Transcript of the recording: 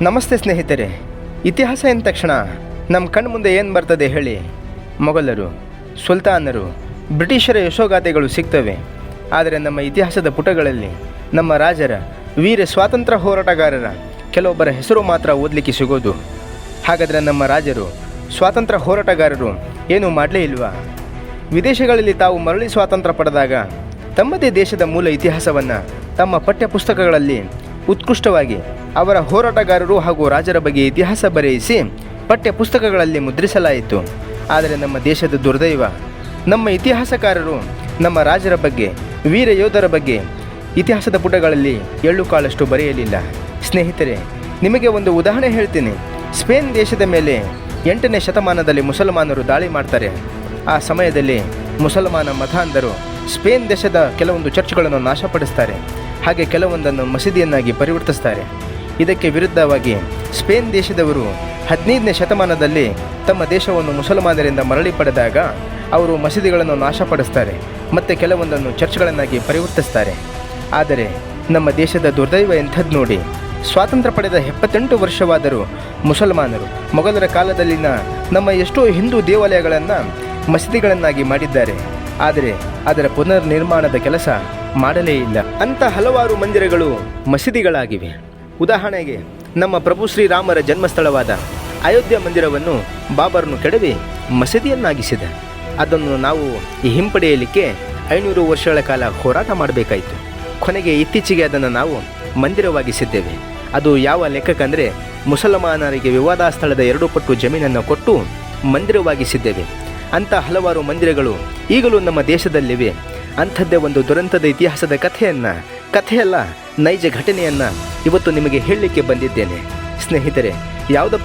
ನಮಸ್ತೆ ಸ್ನೇಹಿತರೆ. ಇತಿಹಾಸ ಎಂದ ತಕ್ಷಣ ನಮ್ಮ ಕಣ್ಣು ಮುಂದೆ ಏನು ಬರ್ತದೆ ಹೇಳಿ? ಮೊಘಲರು, ಸುಲ್ತಾನರು, ಬ್ರಿಟಿಷರ ಯಶೋಗಾಥೆಗಳು ಸಿಗ್ತವೆ. ಆದರೆ ನಮ್ಮ ಇತಿಹಾಸದ ಪುಟಗಳಲ್ಲಿ ನಮ್ಮ ರಾಜರ, ವೀರ ಸ್ವಾತಂತ್ರ್ಯ ಹೋರಾಟಗಾರರ ಕೆಲವೊಬ್ಬರ ಹೆಸರು ಮಾತ್ರ ಓದಲಿಕ್ಕೆ ಸಿಗೋದು. ಹಾಗಾದರೆ ನಮ್ಮ ರಾಜರು, ಸ್ವಾತಂತ್ರ್ಯ ಹೋರಾಟಗಾರರು ಏನೂ ಮಾಡಲೇ ಇಲ್ವಾ? ವಿದೇಶಗಳಲ್ಲಿ ತಾವು ಮರಳಿ ಸ್ವಾತಂತ್ರ್ಯ ಪಡೆದಾಗ ತಮ್ಮದೇ ದೇಶದ ಮೂಲ ಇತಿಹಾಸವನ್ನು ತಮ್ಮ ಪಠ್ಯಪುಸ್ತಕಗಳಲ್ಲಿ ಉತ್ಕೃಷ್ಟವಾಗಿ ಅವರ ಹೋರಾಟಗಾರರು ಹಾಗೂ ರಾಜರ ಬಗ್ಗೆ ಇತಿಹಾಸ ಬರೆಯಿಸಿ ಪಠ್ಯ ಪುಸ್ತಕಗಳಲ್ಲಿ ಮುದ್ರಿಸಲಾಯಿತು. ಆದರೆ ನಮ್ಮ ದೇಶದ ದುರ್ದೈವ, ನಮ್ಮ ಇತಿಹಾಸಕಾರರು ನಮ್ಮ ರಾಜರ ಬಗ್ಗೆ, ವೀರ ಯೋಧರ ಬಗ್ಗೆ ಇತಿಹಾಸದ ಪುಟಗಳಲ್ಲಿ ಎಳ್ಳು ಕಾಳಷ್ಟು ಬರೆಯಲಿಲ್ಲ. ಸ್ನೇಹಿತರೆ, ನಿಮಗೆ ಒಂದು ಉದಾಹರಣೆ ಹೇಳ್ತೀನಿ. ಸ್ಪೇನ್ ದೇಶದ ಮೇಲೆ 8ನೇ ಶತಮಾನದಲ್ಲಿ ಮುಸಲ್ಮಾನರು ದಾಳಿ ಮಾಡ್ತಾರೆ. ಆ ಸಮಯದಲ್ಲಿ ಮುಸಲ್ಮಾನ ಮತಾಂಧರು ಸ್ಪೇನ್ ದೇಶದ ಕೆಲವೊಂದು ಚರ್ಚ್ಗಳನ್ನು ನಾಶಪಡಿಸ್ತಾರೆ. ಹಾಗೆ ಕೆಲವೊಂದನ್ನು ಮಸೀದಿಯನ್ನಾಗಿ ಪರಿವರ್ತಿಸ್ತಾರೆ. ಇದಕ್ಕೆ ವಿರುದ್ಧವಾಗಿ ಸ್ಪೇನ್ ದೇಶದವರು 15ನೇ ಶತಮಾನದಲ್ಲಿ ತಮ್ಮ ದೇಶವನ್ನು ಮುಸಲ್ಮಾನರಿಂದ ಮರಳಿ ಪಡೆದಾಗ ಅವರು ಮಸೀದಿಗಳನ್ನು ನಾಶಪಡಿಸ್ತಾರೆ ಮತ್ತು ಕೆಲವೊಂದನ್ನು ಚರ್ಚ್ಗಳನ್ನಾಗಿ ಪರಿವರ್ತಿಸ್ತಾರೆ. ಆದರೆ ನಮ್ಮ ದೇಶದ ದುರ್ದೈವ ಎಂಥದ್ದು ನೋಡಿ. ಸ್ವಾತಂತ್ರ್ಯ ಪಡೆದ 78 ವರ್ಷವಾದರೂ ಮುಸಲ್ಮಾನರು ಮೊಘಲರ ಕಾಲದಲ್ಲಿನ ನಮ್ಮ ಎಷ್ಟೋ ಹಿಂದೂ ದೇವಾಲಯಗಳನ್ನು ಮಸೀದಿಗಳನ್ನಾಗಿ ಮಾಡಿದ್ದಾರೆ. ಆದರೆ ಅದರ ಪುನರ್ ನಿರ್ಮಾಣದ ಕೆಲಸ ಮಾಡಲೇ ಇಲ್ಲ. ಅಂಥ ಹಲವಾರು ಮಂದಿರಗಳು ಮಸೀದಿಗಳಾಗಿವೆ. ಉದಾಹರಣೆಗೆ ನಮ್ಮ ಪ್ರಭು ಶ್ರೀರಾಮರ ಜನ್ಮಸ್ಥಳವಾದ ಅಯೋಧ್ಯ ಮಂದಿರವನ್ನು ಬಾಬರನು ಕೆಡವಿ ಮಸೀದಿಯನ್ನಾಗಿಸಿದ. ಅದನ್ನು ನಾವು ಹಿಂಪಡೆಯಲಿಕ್ಕೆ 500 ವರ್ಷಗಳ ಕಾಲ ಹೋರಾಟ ಮಾಡಬೇಕಾಯಿತು. ಕೊನೆಗೆ ಇತ್ತೀಚೆಗೆ ಅದನ್ನು ನಾವು ಮಂದಿರವಾಗಿಸಿದ್ದೇವೆ. ಅದು ಯಾವ ಲೆಕ್ಕಕ್ಕಂದರೆ ಮುಸಲ್ಮಾನರಿಗೆ ವಿವಾದಾಸ್ಥಳದ 2 ಪಟ್ಟು ಜಮೀನನ್ನು ಕೊಟ್ಟು ಮಂದಿರವಾಗಿಸಿದ್ದೇವೆ. ಅಂಥ ಹಲವಾರು ಮಂದಿರಗಳು ಈಗಲೂ ನಮ್ಮ ದೇಶದಲ್ಲಿವೆ. ಅಂಥದ್ದೇ ಒಂದು ದುರಂತದ ಇತಿಹಾಸದ ಕಥೆಯಲ್ಲ, ನೈಜ ಘಟನೆಯನ್ನು ಇವತ್ತು ನಿಮಗೆ ಹೇಳಲಿಕ್ಕೆ ಬಂದಿದ್ದೇನೆ. ಸ್ನೇಹಿತರೆ, ಯಾವುದಪ್ಪ